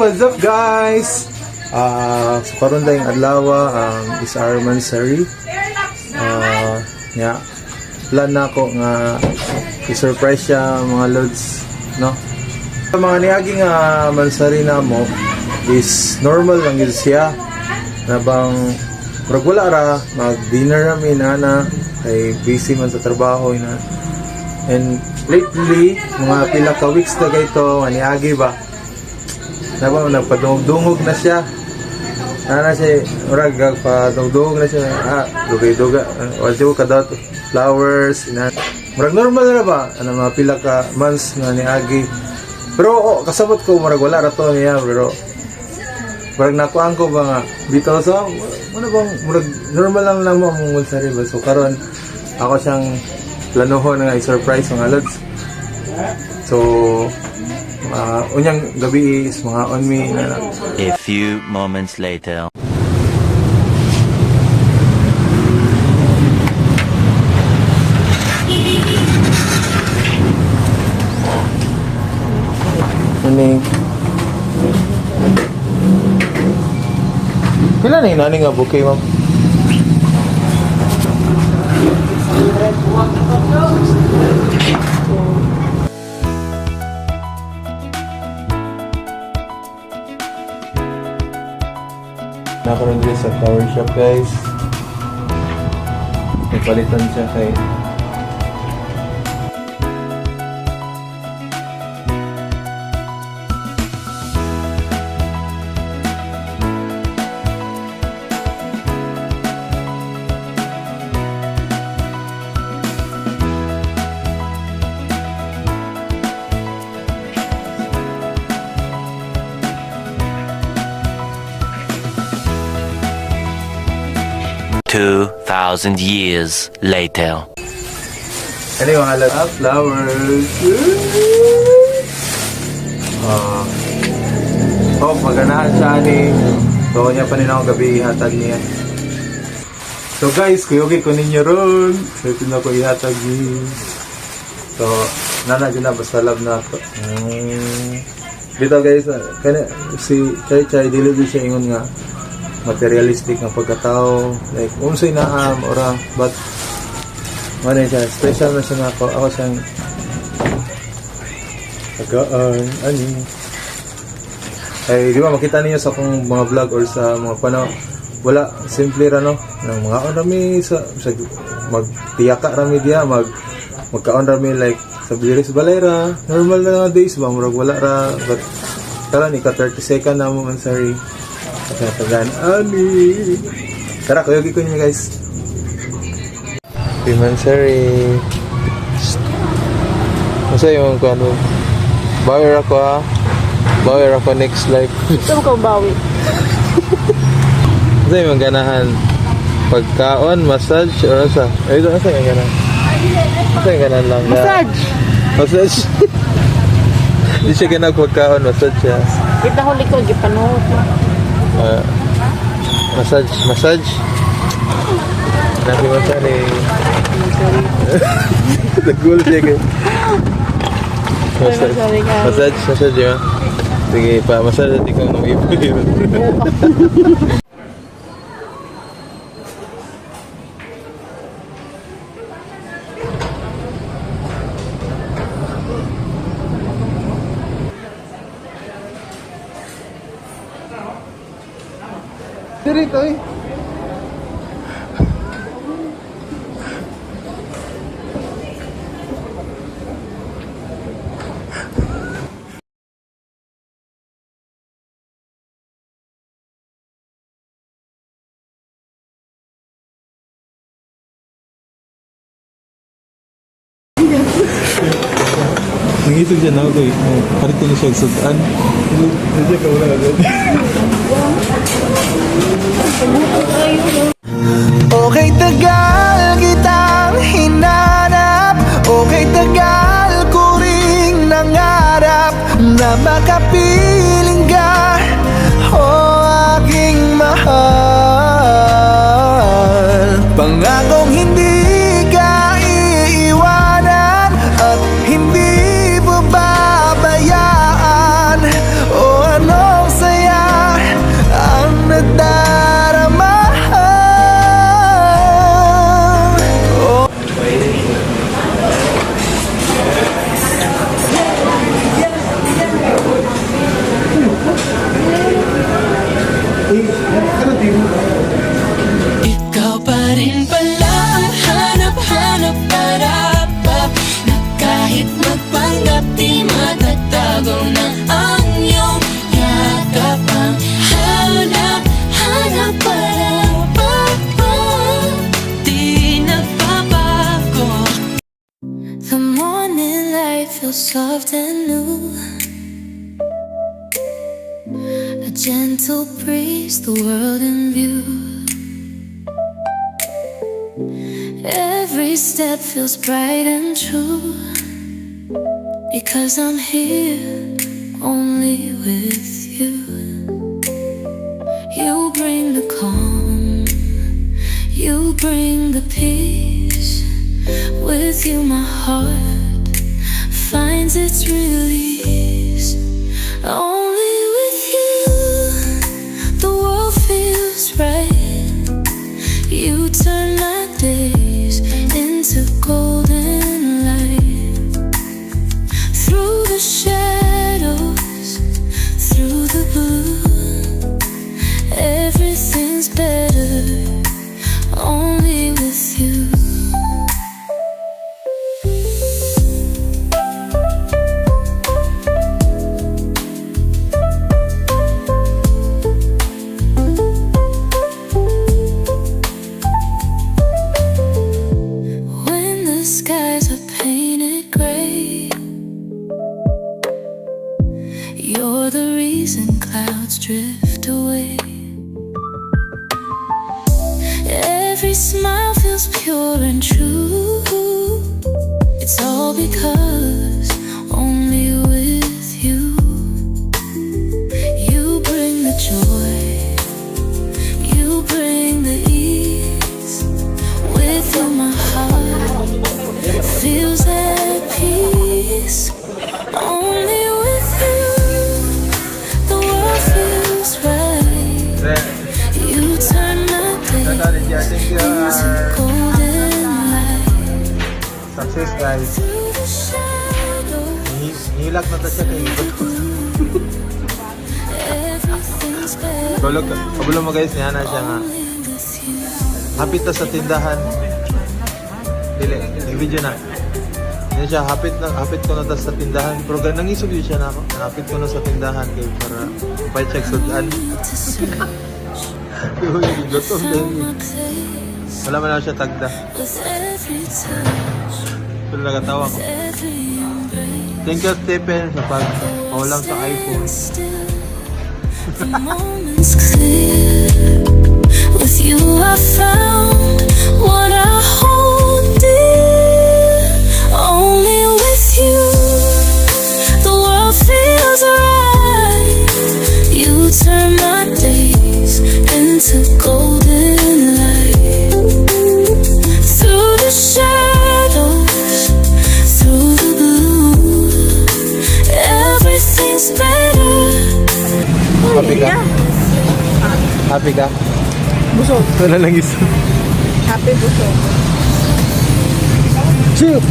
what's up guys? So karon tayong adlaw is our mansari. Yeah. Plan na ako nga i-surprise siya mga lods, no? Sa mga niagi nga mansari na mo is normal lang yun siya. Nabang murag wala ra mag-dinner kami na ay busy man sa trabaho na. And lately, mga pila ka weeks na ito, maniagi ba? Nagpadungog na siya. Nana siya, murag padungog na siya. Dugay-duga. Wadyo ka daw, flowers, murag normal na ba? Mga pila ka months na niagi. Pero kasabot ko, murag wala ra to niya, pero murag nakuhaan ko ba nga dito so bang murag normal lang mo ang mansari ba. So karon ako siyang planohon nga i-surprise mga lods. So unyang gabi is mga on me na. A few moments later. Morning. Kailan na inani nga bouquet, ma'am? Nakaroon din sa flower shop, guys. May palitan siya kay 2,000 years later. ano yung halat? Flowers. Maganahan siya ni. So, niya pa rin ako gabi ihatag niya. So guys, kuyugi ko ninyo ron. So, ito na ko ihatag niya. So, nanagin na, basta love na ako. Dito guys, si Chay Chay, dili siya ingon nga materialistic ng pagkatao, like unsay naam ora, but ano siya, special na siya na ako siyang tagaan, ay di ba makita niyo sa akong mga vlog or sa mga wala, simple ra no, ng mga rami sa magtiyaka rami diya, magkaon rami like sa bilis balera, normal na days ba, murag wala ra, but tara ni ka 30 second na mo mansari. Tagaan ani. Tara, kuyugi ko niyo guys. Happy mansari. Masa yung ano? Bawi ako ha. Bawi ako next life. Ito mo kang bawi. Masa yung ganahan? Pagkaon, massage, or asa? Ay, ito, asa yung ganahan? Asa yung ganahan lang? Massage! Massage? Hindi siya ganag pagkaon, massage siya. Kita ko likod, gipanood. Massage. Nabi massage. Nagul siya kayo. Massage yun. Sige, pa-massage natin kung nung ipo yun. Dito eh. Nangisog siya na ako eh. Parito na siya sudan. Hindi ka wala agad. Okay, tagal kitang hinanap. Okay, tagal ko ring nangarap na makapiling ka, oh aking mahal. Pangakong hindi ka iiwanan at hindi mo babayaan, oh anong Ikaw pa rin pala ang hanap-hanap para pa na kahit magpanggap di matatago na ang iyong yakap. Ang hanap-hanap para pa di nagbabago. The morning light feels soft and new. A gentle breeze, the world in view. Every step feels bright and true, because I'm here only with you. You bring the calm, you bring the peace. With you my heart finds its release. Only with you the world feels right. You turn my days into golden light. Through the shadows, through the blue, everything's better only with you. When the skies are painted gray, you're the reason clouds drift away. Every smile feels pure and true. It's all because only with you. You bring the joy, you bring the ease. With you my heart feels at peace. Only with you the world feels right. You turn my days into golden light. Success guys. Through the shadows, Nihilak na ta siya kay everything's better Kabulong mo guys, niya na siya nga. only with you. Hapit ta sa tindahan. Dili, i-video na. Yan siya, hapit ko na ta sa tindahan. Pero ganang isugyo siya na ako. Hapit ko na sa tindahan kay para pa-check sudan. To search, Uy, gutom din. found my place Wala man na siya tagda. with every touch, Pero nagatawa ko. every embrace. Thank you, Stephen, sa pag-paulang sa iPhone. Still, the moment's clear. With you I found what I hold dear. Only with you the world feels right. You turn my days into golden light. Through the shadows, through the blue, everything's better. Happy ka? Happy ka? Busog. Wala lang isa. Happy busog. Chill!